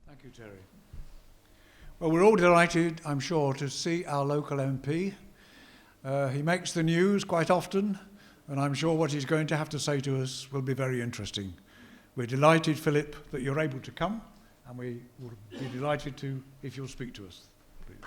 Thank you, Terry. Well, we're all delighted, I'm sure, to see our local MP. He makes the news quite often, and I'm sure what he's going to have to say to us will be very interesting. We're delighted, Philip, that you're able to come, and we will be delighted to if you'll speak to us, please.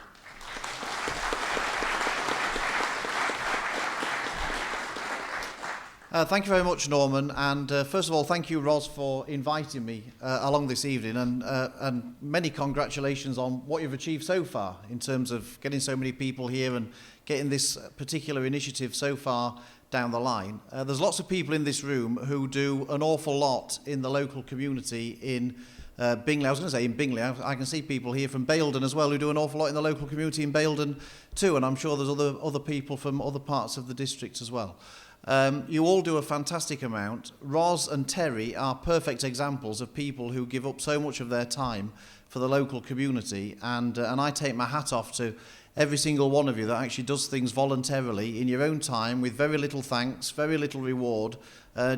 Thank you very much, Norman, and first of all, thank you, Ros, for inviting me along this evening, and many congratulations on what you've achieved so far in terms of getting so many people here and getting this particular initiative so far down the line. There's lots of people in this room who do an awful lot in the local community in Bingley. I was going to say in Bingley. I can see people here from Baildon as well who do an awful lot in the local community in Baildon too, and I'm sure there's other people from other parts of the district as well. You all do a fantastic amount. Ros and Terry are perfect examples of people who give up so much of their time for the local community, and I take my hat off to every single one of you that actually does things voluntarily in your own time with very little thanks, very little reward,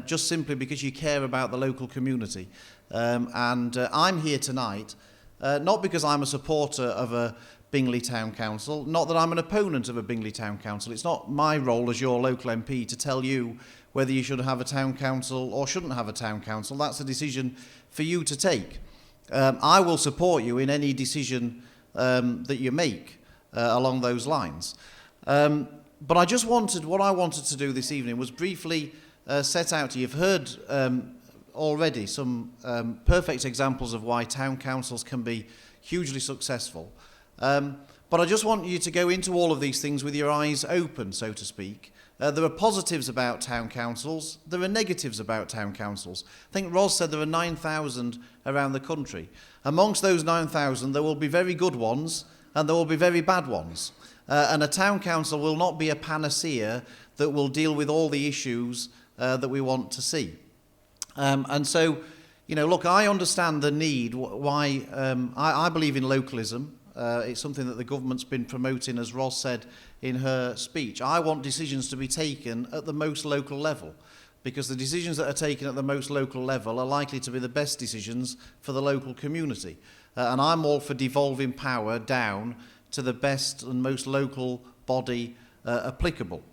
just simply because you care about the local community. I'm here tonight not because I'm a supporter of a Bingley Town Council, not that I'm an opponent of a Bingley Town Council. It's not my role as your local MP to tell you whether you should have a town council or shouldn't have a town council. That's a decision for you to take. I will support you in any decision that you make along those lines. But what I wanted to do this evening was briefly set out to you. You've heard already some perfect examples of why town councils can be hugely successful. But I just want you to go into all of these things with your eyes open, so to speak. There are positives about town councils. There are negatives about town councils. I think Ros said there are 9,000 around the country. Amongst those 9,000, there will be very good ones and there will be very bad ones. And a town council will not be a panacea that will deal with all the issues that we want to see. And so, you know, look, I understand the need, why I believe in localism. It's something that the government's been promoting, as Ros said in her speech. I want decisions to be taken at the most local level, because the decisions that are taken at the most local level are likely to be the best decisions for the local community. And I'm all for devolving power down to the best and most local body applicable.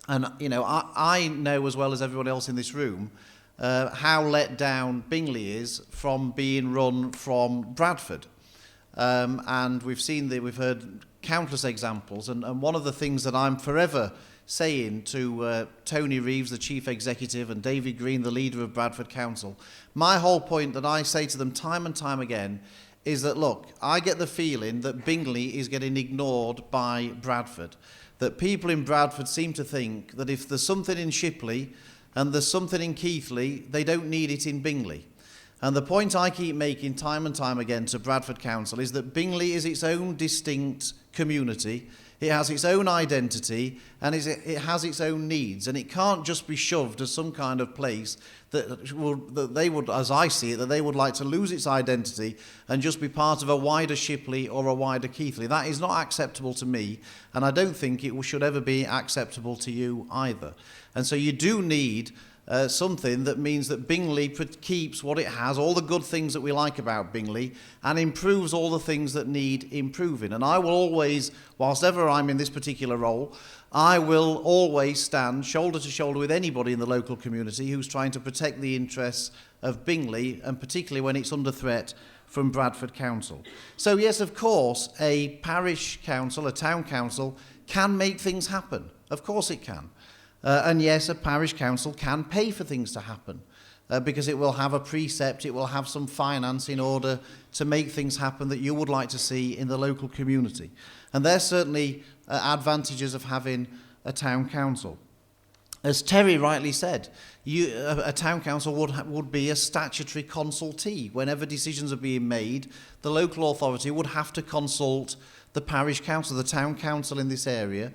And, you know, I know as well as everyone else in this room how let down Bingley is from being run from Bradford. And we've heard countless examples, and one of the things that I'm forever saying to Tony Reeves, the chief executive, and David Green, the leader of Bradford Council, my whole point that I say to them time and time again is that, look, I get the feeling that Bingley is getting ignored by Bradford, that people in Bradford seem to think that if there's something in Shipley and there's something in Keighley, they don't need it in Bingley. And the point I keep making time and time again to Bradford Council is that Bingley is its own distinct community. It has its own identity, and it has its own needs, and it can't just be shoved as some kind of place that they would, as I see it, that they would like to lose its identity and just be part of a wider Shipley or a wider Keighley. That is not acceptable to me, and I don't think it should ever be acceptable to you either. And so you do need something that means that Bingley keeps what it has, all the good things that we like about Bingley, and improves all the things that need improving. And I will always, whilst ever I'm in this particular role, I will always stand shoulder to shoulder with anybody in the local community who's trying to protect the interests of Bingley, and particularly when it's under threat from Bradford Council. So yes, of course, a parish council, a town council, can make things happen. Of course it can. And yes, a parish council can pay for things to happen because it will have a precept, it will have some finance in order to make things happen that you would like to see in the local community. And there's certainly advantages of having a town council. As Terry rightly said, a town council would be a statutory consultee. Whenever decisions are being made, the local authority would have to consult the parish council, the town council in this area,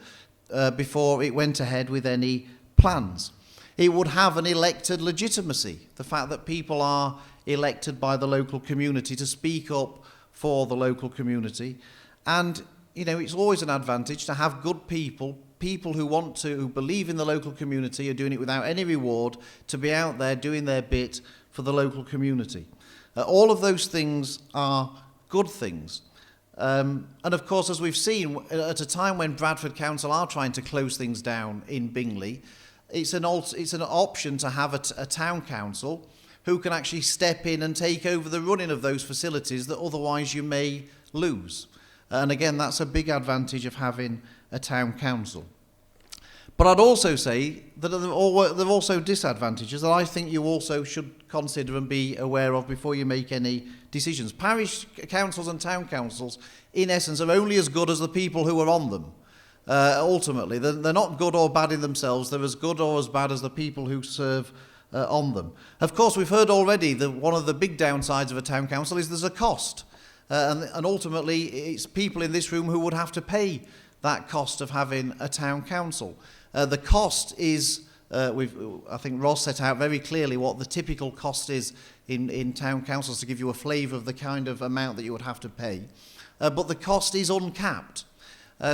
before it went ahead with any plans. It would have an elected legitimacy, the fact that people are elected by the local community to speak up for the local community. And, you know, it's always an advantage to have good people who believe in the local community, are doing it without any reward, to be out there doing their bit for the local community. All of those things are good things. And of course, as we've seen, at a time when Bradford Council are trying to close things down in Bingley, it's an option to have a town council who can actually step in and take over the running of those facilities that otherwise you may lose. And again, that's a big advantage of having a town council. But I'd also say that there are also disadvantages that I think you also should consider and be aware of before you make any decisions. Parish councils and town councils, in essence, are only as good as the people who are on them. Ultimately, they're not good or bad in themselves. They're as good or as bad as the people who serve on them. Of course, we've heard already that one of the big downsides of a town council is there's a cost. And ultimately, it's people in this room who would have to pay that cost of having a town council. The cost is, I think Ross set out very clearly what the typical cost is in town councils to give you a flavour of the kind of amount that you would have to pay. But the cost is uncapped.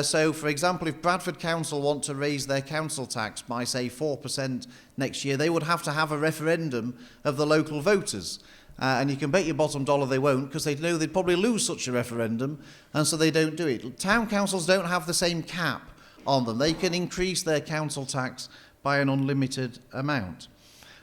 So, for example, if Bradford Council want to raise their council tax by, say, 4% next year, they would have to have a referendum of the local voters. And you can bet your bottom dollar they won't, because they know they'd probably lose such a referendum, and so they don't do it. Town councils don't have the same cap on them. They can increase their council tax by an unlimited amount.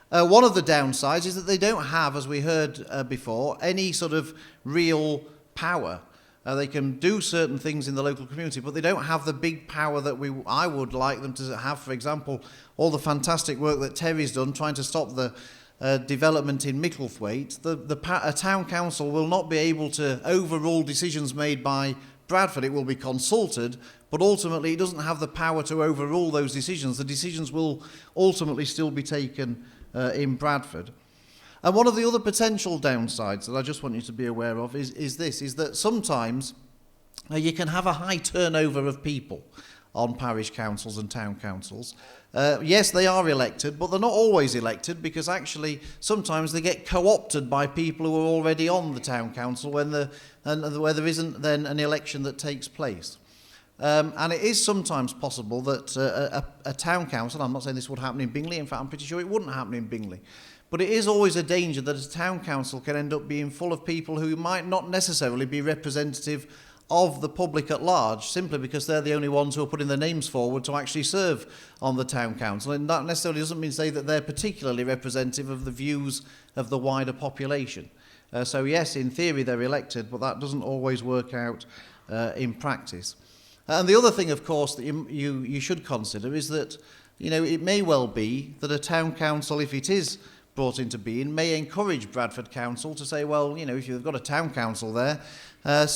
One of the downsides is that they don't have, as we heard before, any sort of real power. They can do certain things in the local community, but they don't have the big power that I would like them to have. For example, all the fantastic work that Terry's done trying to stop the development in Micklethwaite. A town council will not be able to overrule decisions made by Bradford. It will be consulted, but ultimately it doesn't have the power to overrule those decisions. The decisions will ultimately still be taken in Bradford. And one of the other potential downsides that I just want you to be aware of is that sometimes you can have a high turnover of people on parish councils and town councils. Yes, they are elected, but they're not always elected, because actually sometimes they get co-opted by people who are already on the town council where there isn't then an election that takes place. And it is sometimes possible that a town council, I'm not saying this would happen in Bingley, in fact I'm pretty sure it wouldn't happen in Bingley, but it is always a danger that a town council can end up being full of people who might not necessarily be representative of the public at large, simply because they're the only ones who are putting their names forward to actually serve on the town council. And that necessarily doesn't mean to say that they're particularly representative of the views of the wider population. So yes, in theory they're elected, but that doesn't always work out in practice. And the other thing, of course, that you should consider is that, it may well be that a town council, if it is brought into being, may encourage Bradford Council to say, well, if you've got a town council there, we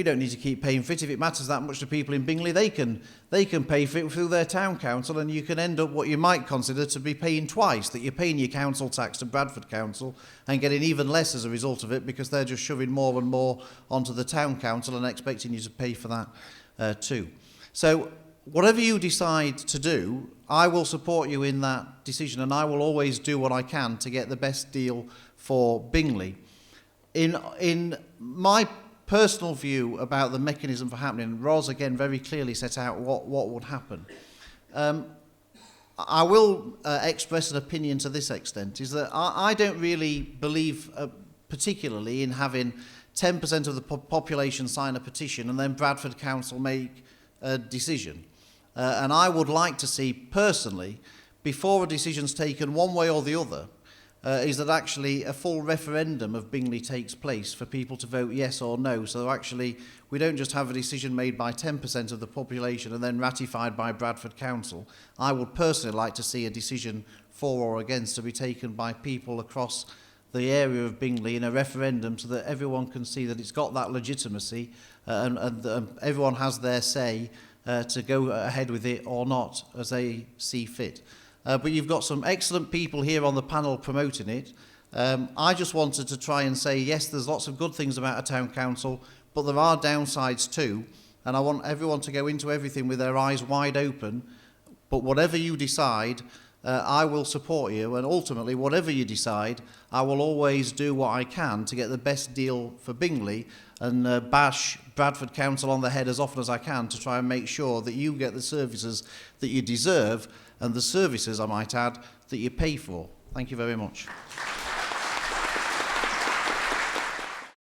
don't need to keep paying for it. If it matters that much to people in Bingley, they can pay for it through their town council, and you can end up what you might consider to be paying twice, that you're paying your council tax to Bradford Council and getting even less as a result of it, because they're just shoving more and more onto the town council and expecting you to pay for that too. So whatever you decide to do, I will support you in that decision, and I will always do what I can to get the best deal for Bingley. In my personal view about the mechanism for happening, Ros again very clearly set out what would happen. I will express an opinion to this extent, is that I don't really believe particularly in having 10% of the population sign a petition and then Bradford Council make a decision. And I would like to see, personally, before a decision's taken one way or the other, is that actually a full referendum of Bingley takes place for people to vote yes or no. So actually, we don't just have a decision made by 10% of the population and then ratified by Bradford Council. I would personally like to see a decision for or against to be taken by people across the area of Bingley in a referendum, so that everyone can see that it's got that legitimacy and everyone has their say to go ahead with it or not as they see fit. But you've got some excellent people here on the panel promoting it. I just wanted to try and say, yes, there's lots of good things about a town council, but there are downsides too. And I want everyone to go into everything with their eyes wide open. But whatever you decide, I will support you. And ultimately, whatever you decide, I will always do what I can to get the best deal for Bingley and bash Bradford Council on the head as often as I can to try and make sure that you get the services that you deserve, and the services, I might add, that you pay for. Thank you very much.